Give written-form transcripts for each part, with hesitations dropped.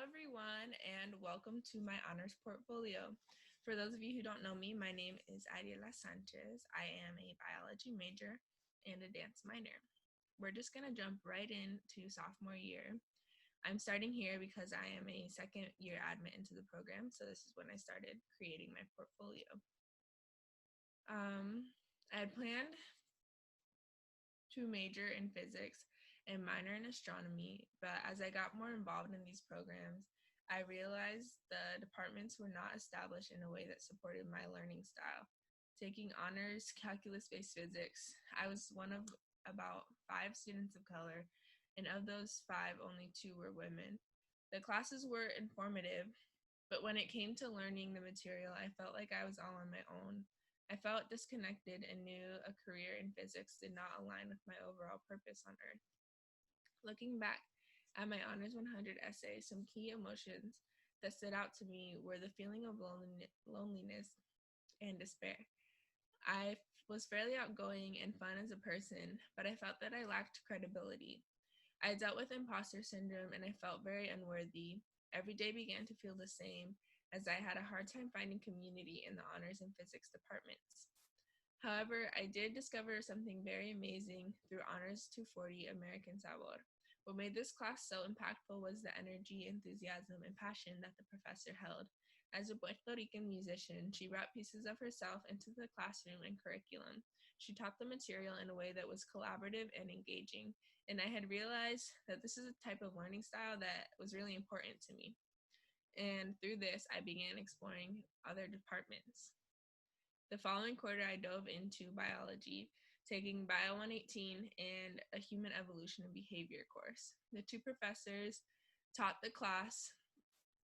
everyone, and welcome to my honors portfolio. For those of you who don't know me, my name is Ariela Sanchez. I am a biology major and a dance minor. We're just going to jump right into sophomore year. I'm starting here because I am a second year admit into the program, so this is when I started creating my portfolio. I had planned to major in physics and minor in astronomy, but as I got more involved in these programs, I realized the departments were not established in a way that supported my learning style. Taking honors calculus-based physics, I was one of about 5 students of color, and of those 5, only 2 were women. The classes were informative, but when it came to learning the material, I felt like I was all on my own. I felt disconnected and knew a career in physics did not align with my overall purpose on Earth. Looking back at my Honors 100 essay, some key emotions that stood out to me were the feeling of loneliness and despair. I was fairly outgoing and fun as a person, but I felt that I lacked credibility. I dealt with imposter syndrome and I felt very unworthy. Every day began to feel the same as I had a hard time finding community in the honors and physics departments. However, I did discover something very amazing through Honors 240 American Sabor. What made this class so impactful was the energy, enthusiasm, and passion that the professor held. As a Puerto Rican musician, she brought pieces of herself into the classroom and curriculum. She taught the material in a way that was collaborative and engaging, and I had realized that this is a type of learning style that was really important to me. And through this, I began exploring other departments. The following quarter, I dove into biology, taking Bio 118 and a human evolution and behavior course. The 2 professors taught the class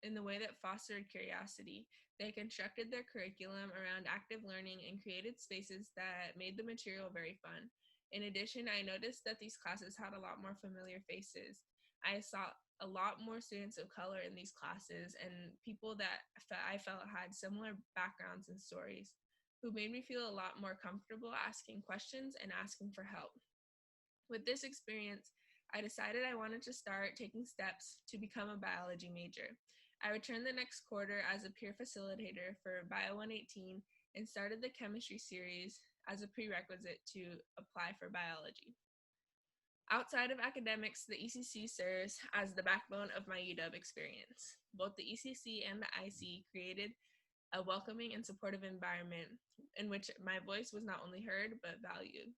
in the way that fostered curiosity. They constructed their curriculum around active learning and created spaces that made the material very fun. In addition, I noticed that these classes had a lot more familiar faces. I saw a lot more students of color in these classes and people that I felt had similar backgrounds and stories, who made me feel a lot more comfortable asking questions and asking for help. With this experience, I decided I wanted to start taking steps to become a biology major. I returned the next quarter as a peer facilitator for Bio 118 and started the chemistry series as a prerequisite to apply for biology. Outside of academics, the ECC serves as the backbone of my UW experience. Both the ECC and the IC created a welcoming and supportive environment in which my voice was not only heard, but valued.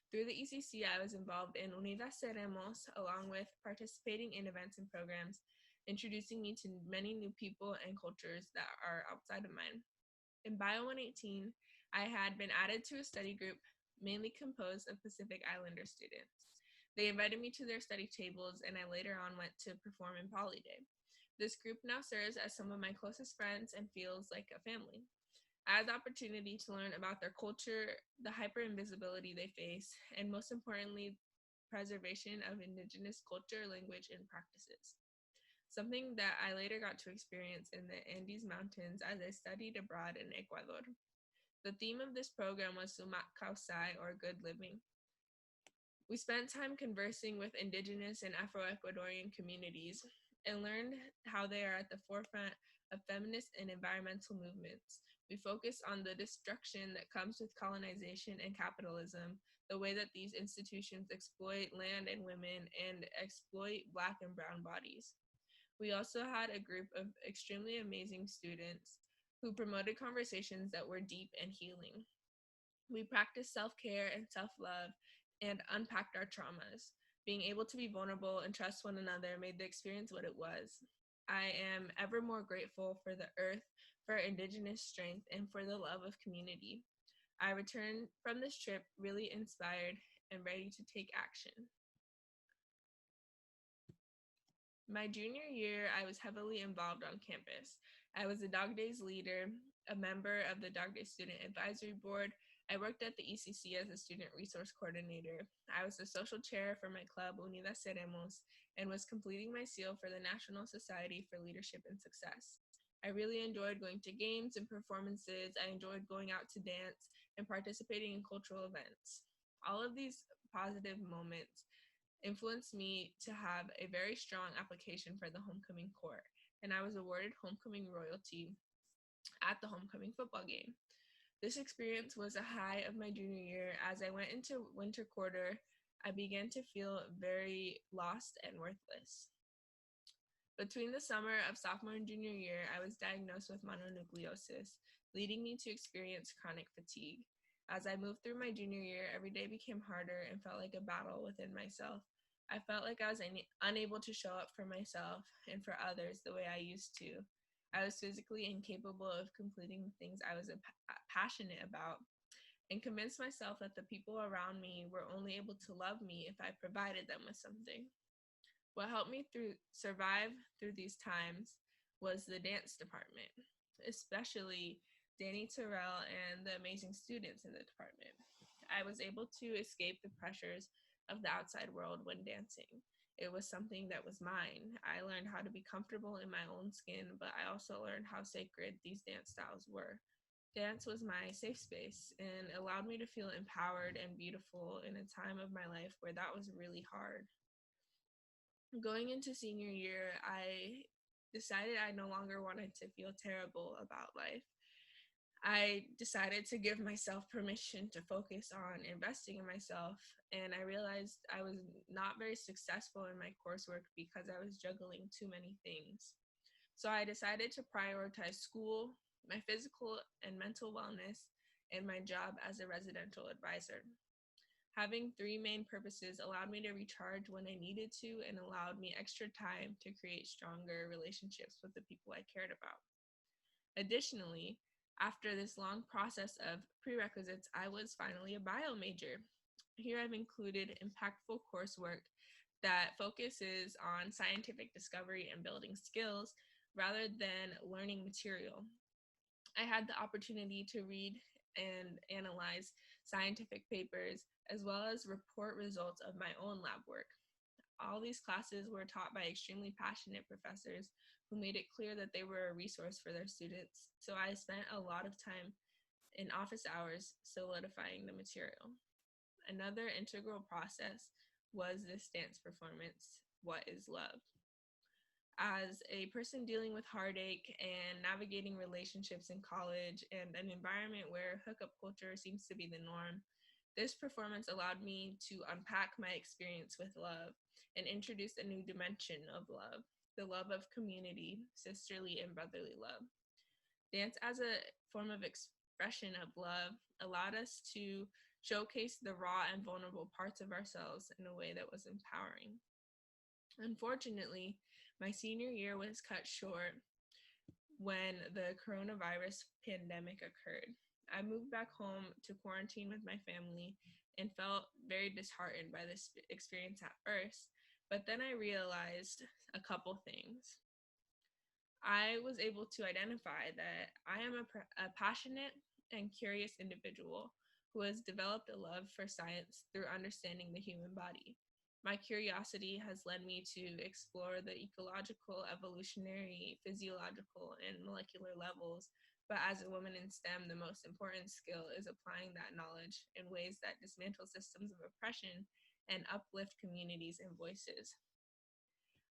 Through the ECC, I was involved in Unidas Seremos, along with participating in events and programs, introducing me to many new people and cultures that are outside of mine. In Bio 118, I had been added to a study group mainly composed of Pacific Islander students. They invited me to their study tables, and I later on went to perform in Poly Day. This group now serves as some of my closest friends and feels like a family. I had the opportunity to learn about their culture, the hyper-invisibility they face, and most importantly, preservation of indigenous culture, language, and practices. Something that I later got to experience in the Andes Mountains as I studied abroad in Ecuador. The theme of this program was Sumak Kausai, or good living. We spent time conversing with indigenous and Afro-Ecuadorian communities and learned how they are at the forefront of feminist and environmental movements. We focused on the destruction that comes with colonization and capitalism, the way that these institutions exploit land and women and exploit Black and brown bodies. We also had a group of extremely amazing students who promoted conversations that were deep and healing. We practiced self-care and self-love and unpacked our traumas. Being able to be vulnerable and trust one another made the experience what it was. I am ever more grateful for the earth, for indigenous strength, and for the love of community. I returned from this trip really inspired and ready to take action. My junior year, I was heavily involved on campus. I was a Dog Days leader, a member of the Dog Days Student Advisory Board. I worked at the ECC as a student resource coordinator. I was the social chair for my club, Unidas Seremos, and was completing my seal for the National Society for Leadership and Success. I really enjoyed going to games and performances. I enjoyed going out to dance and participating in cultural events. All of these positive moments influenced me to have a very strong application for the homecoming court, and I was awarded homecoming royalty at the homecoming football game. This experience was a high of my junior year. As I went into winter quarter, I began to feel very lost and worthless. Between the summer of sophomore and junior year, I was diagnosed with mononucleosis, leading me to experience chronic fatigue. As I moved through my junior year, every day became harder and felt like a battle within myself. I felt like I was unable to show up for myself and for others the way I used to. I was physically incapable of completing the things I was passionate about, and convinced myself that the people around me were only able to love me if I provided them with something. What helped me survive through these times was the dance department, especially Danny Terrell and the amazing students in the department. I was able to escape the pressures of the outside world when dancing. It was something that was mine. I learned how to be comfortable in my own skin, but I also learned how sacred these dance styles were. Dance was my safe space and allowed me to feel empowered and beautiful in a time of my life where that was really hard. Going into senior year, I decided I no longer wanted to feel terrible about life. I decided to give myself permission to focus on investing in myself, and I realized I was not very successful in my coursework because I was juggling too many things. So I decided to prioritize school, my physical and mental wellness, and my job as a residential advisor. Having three main purposes allowed me to recharge when I needed to and allowed me extra time to create stronger relationships with the people I cared about. Additionally, after this long process of prerequisites, I was finally a bio major. Here I've included impactful coursework that focuses on scientific discovery and building skills rather than learning material. I had the opportunity to read and analyze scientific papers as well as report results of my own lab work. All these classes were taught by extremely passionate professors who made it clear that they were a resource for their students. So I spent a lot of time in office hours solidifying the material. Another integral process was this dance performance, What is Love? As a person dealing with heartache and navigating relationships in college and an environment where hookup culture seems to be the norm, this performance allowed me to unpack my experience with love and introduce a new dimension of love, the love of community, sisterly and brotherly love. Dance as a form of expression of love allowed us to showcase the raw and vulnerable parts of ourselves in a way that was empowering. Unfortunately, my senior year was cut short when the coronavirus pandemic occurred. I moved back home to quarantine with my family and felt very disheartened by this experience at first, but then I realized a couple things. I was able to identify that I am a passionate and curious individual who has developed a love for science through understanding the human body. My curiosity has led me to explore the ecological, evolutionary, physiological, and molecular levels. But as a woman in STEM, the most important skill is applying that knowledge in ways that dismantle systems of oppression and uplift communities and voices.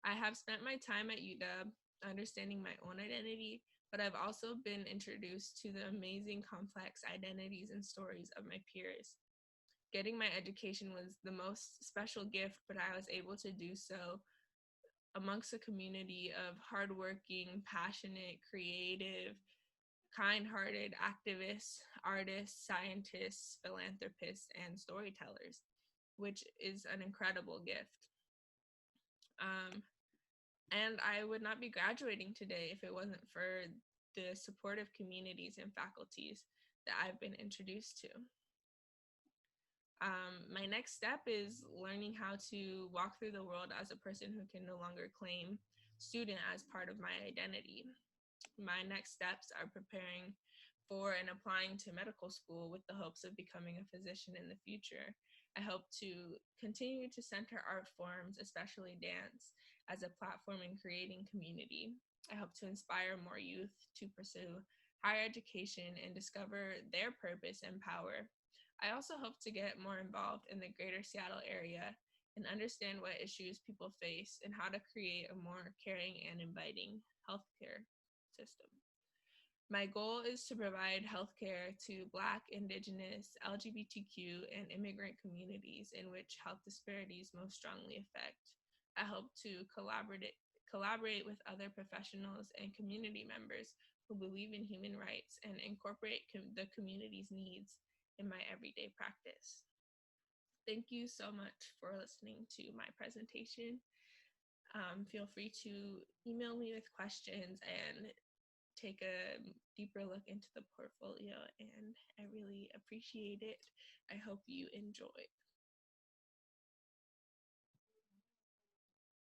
I have spent my time at UW understanding my own identity, but I've also been introduced to the amazing complex identities and stories of my peers. Getting my education was the most special gift, but I was able to do so amongst a community of hardworking, passionate, creative, kind-hearted activists, artists, scientists, philanthropists, and storytellers, which is an incredible gift. And I would not be graduating today if it wasn't for the supportive communities and faculties that I've been introduced to. My next step is learning how to walk through the world as a person who can no longer claim student as part of my identity. My next steps are preparing for and applying to medical school with the hopes of becoming a physician in the future. I hope to continue to center art forms, especially dance, as a platform in creating community. I hope to inspire more youth to pursue higher education and discover their purpose and power. I also hope to get more involved in the greater Seattle area and understand what issues people face and how to create a more caring and inviting healthcare system. My goal is to provide healthcare to Black, Indigenous, LGBTQ, and immigrant communities in which health disparities most strongly affect. I hope to collaborate with other professionals and community members who believe in human rights and incorporate the community's needs in my everyday practice. Thank you so much for listening to my presentation. Feel free to email me with questions and take a deeper look into the portfolio, and I really appreciate it. I hope you enjoy.